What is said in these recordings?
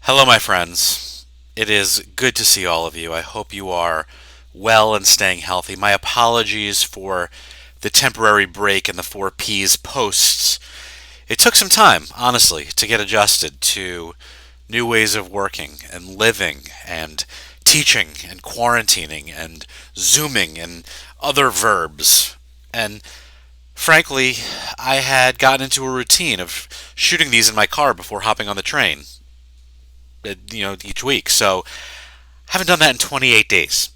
Hello, my friends. It is good to see all of you. I hope you are well and staying healthy. My apologies for the temporary break in the 4Ps posts. It took some time, honestly, to get adjusted to new ways of working and living and teaching and quarantining and zooming and other verbs. And frankly, I had gotten into a routine of shooting these in my car before hopping on the train, each week. So haven't done that in 28 days.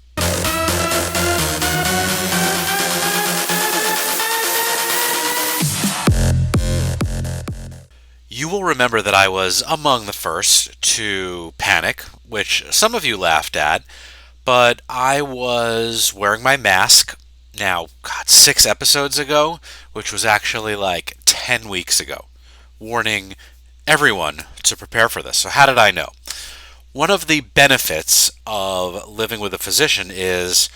You will remember that I was among the first to panic, which some of you laughed at, but I was wearing my mask now, God, 6 episodes ago, which was actually like 10 weeks ago, warning everyone to prepare for this. So, how did I know? One of the benefits of living with a physician is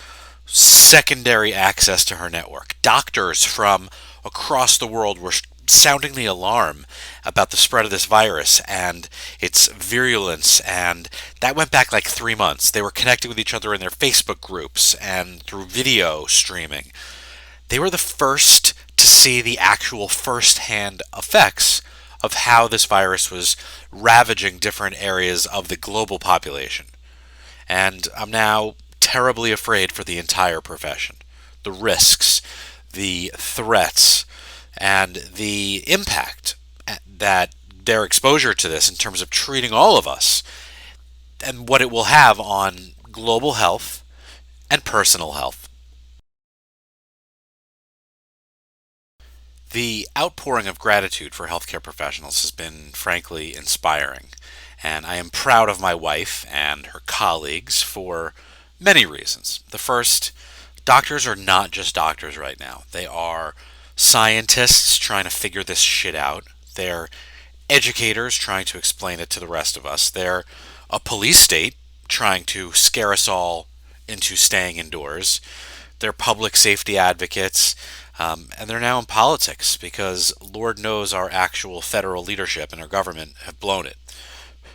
secondary access to her network. Doctors from across the world were sounding the alarm about the spread of this virus and its virulence, and that went back like 3 months. They were connecting with each other in their Facebook groups and through video streaming. They were the first to see the actual first-hand effects of how this virus was ravaging different areas of the global population. And I'm now terribly afraid for the entire profession. The risks, the threats, and the impact that their exposure to this in terms of treating all of us and what it will have on global health and personal health. The outpouring of gratitude for healthcare professionals has been frankly inspiring, and I am proud of my wife and her colleagues for many reasons. The first, doctors are not just doctors right now. They are scientists trying to figure this shit out. They're educators trying to explain it to the rest of us. They're a police state trying to scare us all into staying indoors. They're public safety advocates, and they're now in politics because Lord knows our actual federal leadership and our government have blown it.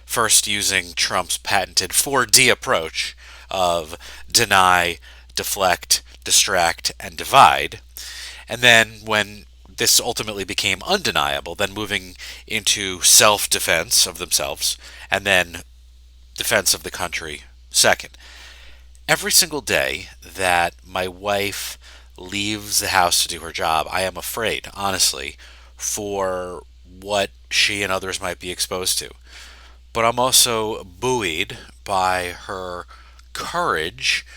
First, using Trump's patented 4D approach of deny, deflect, distract, and divide. And then, when this ultimately became undeniable, then moving into self defense of themselves, and then defense of the country second. Every single day that my wife leaves the house to do her job, I am afraid, honestly, for what she and others might be exposed to. But I'm also buoyed by her courage,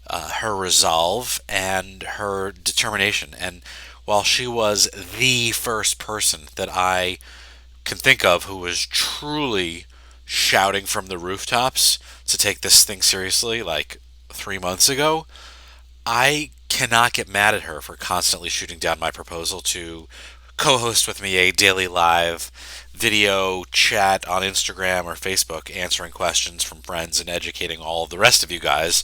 her resolve, and her determination. And while she was the first person that I can think of who was truly shouting from the rooftops to take this thing seriously, like 3 months ago, I cannot get mad at her for constantly shooting down my proposal to co host with me a daily live video chat on Instagram or Facebook, answering questions from friends and educating all of the rest of you guys,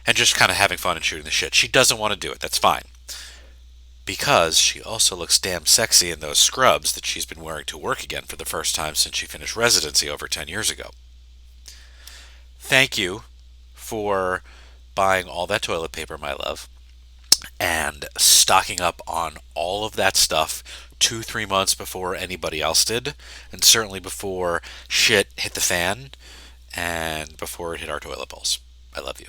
and just kind of having fun and shooting the shit. She doesn't want to do it. That's fine. Because she also looks damn sexy in those scrubs that she's been wearing to work again for the first time since she finished residency over 10 years ago. Thank you for buying all that toilet paper, my love, and stocking up on all of that stuff 2, 3 months before anybody else did, and certainly before shit hit the fan and before it hit our toilet bowls. I love you.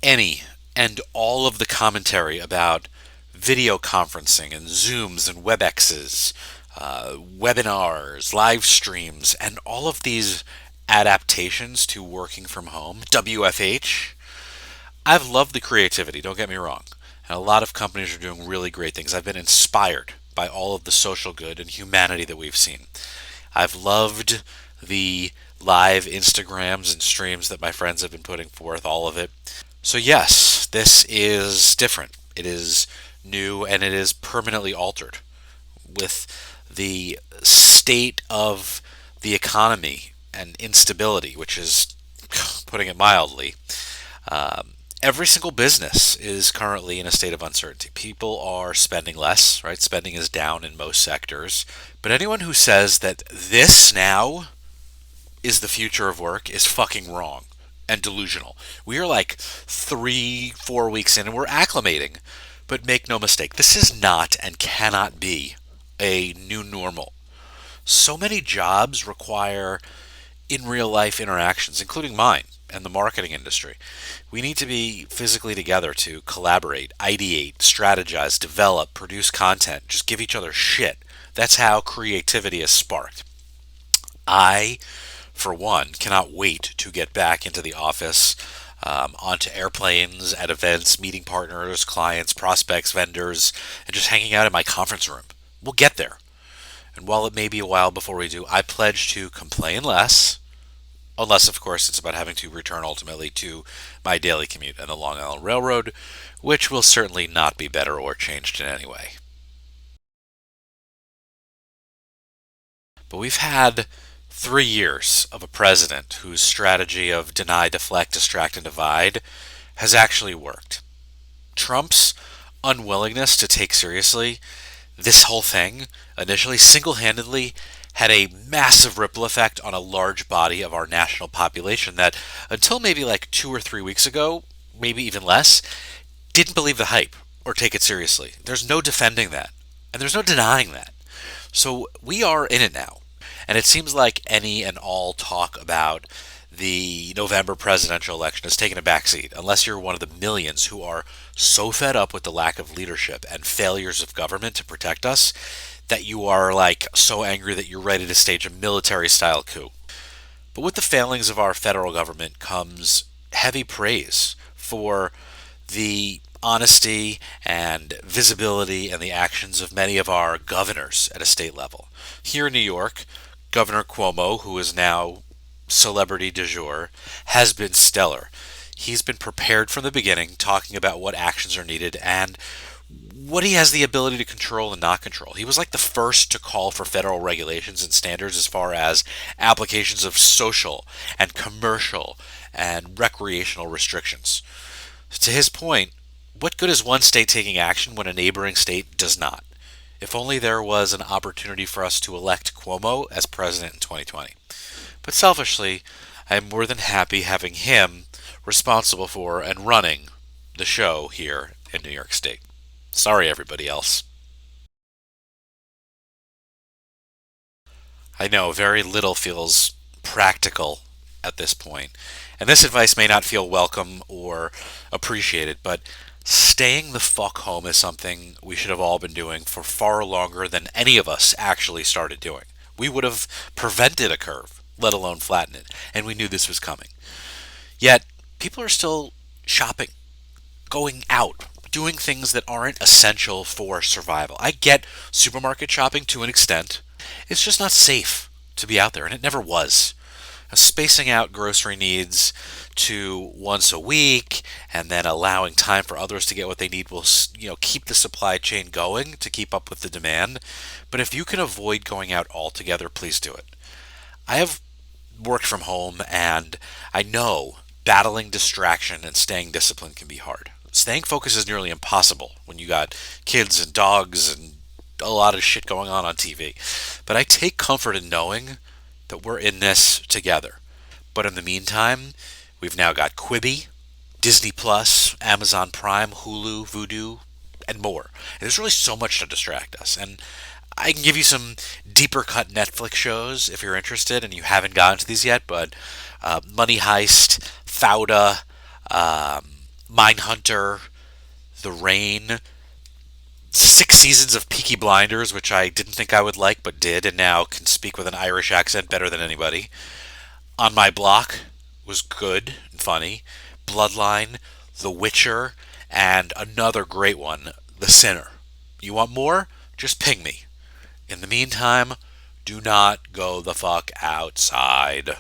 Any and all of the commentary about video conferencing and Zooms and WebExes, webinars, live streams, and all of these adaptations to working from home, WFH. I've loved the creativity, don't get me wrong. And a lot of companies are doing really great things. I've been inspired by all of the social good and humanity that we've seen. I've loved the live Instagrams and streams that my friends have been putting forth, all of it. So, yes, this is different. It is new and it is permanently altered with the state of the economy and instability, which is, putting it mildly, Every single business is currently in a state of uncertainty. People are spending less, right? Spending is down in most sectors. But anyone who says that this now is the future of work is fucking wrong and delusional. We are like 3, 4 weeks in and we're acclimating. But make no mistake, this is not and cannot be a new normal. So many jobs require in real life interactions, including mine and the marketing industry. We need to be physically together to collaborate, ideate, strategize, develop, produce content, just give each other shit. That's how creativity is sparked. I, for one, cannot wait to get back into the office, onto airplanes, at events, meeting partners, clients, prospects, vendors, and just hanging out in my conference room. We'll get there. And while it may be a while before we do, I pledge to complain less, unless, of course, it's about having to return ultimately to my daily commute and the Long Island Railroad, which will certainly not be better or changed in any way. But we've had 3 years of a president whose strategy of deny, deflect, distract, and divide has actually worked. Trump's unwillingness to take seriously this whole thing initially single handedly had a massive ripple effect on a large body of our national population that, until maybe like 2 or 3 weeks ago, maybe even less, didn't believe the hype or take it seriously. There's no defending that, and there's no denying that. So we are in it now. And it seems like any and all talk about the November presidential election has taken a backseat, unless you're one of the millions who are so fed up with the lack of leadership and failures of government to protect us that you are like so angry that you're ready to stage a military style coup. But with the failings of our federal government comes heavy praise for the honesty and visibility and the actions of many of our governors at a state level. Here in New York, Governor Cuomo, who is now celebrity du jour, has been stellar. He's been prepared from the beginning, talking about what actions are needed and what he has the ability to control and not control. He was like the first to call for federal regulations and standards as far as applications of social and commercial and recreational restrictions. To his point, what good is one state taking action when a neighboring state does not? If only there was an opportunity for us to elect Cuomo as president in 2020. But selfishly, I am more than happy having him responsible for and running the show here in New York State. Sorry, everybody else. I know very little feels practical at this point, and this advice may not feel welcome or appreciated, but staying the fuck home is something we should have all been doing for far longer than any of us actually started doing. We would have prevented a curve, let alone flatten it, and we knew this was coming. Yet, people are still shopping, going out, doing things that aren't essential for survival. I get supermarket shopping to an extent. It's just not safe to be out there, and it never was. Spacing out grocery needs to once a week and then allowing time for others to get what they need will keep the supply chain going to keep up with the demand. But if you can avoid going out altogether, please do it. I have worked from home, and I know battling distraction and staying disciplined can be hard. Staying focused is nearly impossible when you got kids and dogs and a lot of shit going on TV. But I take comfort in knowing that we're in this together. But in the meantime, we've now got Quibi, Disney Plus, Amazon Prime, Hulu, Vudu, and more. And there's really so much to distract us. And I can give you some deeper cut Netflix shows if you're interested and you haven't gotten to these yet, but Money Heist, Fauda, Mindhunter, The Rain, 6 seasons of Peaky Blinders, which I didn't think I would like but did, and now can speak with an Irish accent better than anybody. On My Block was good and funny. Bloodline, The Witcher, and another great one, The Sinner. You want more? Just ping me. In the meantime, do not go the fuck outside.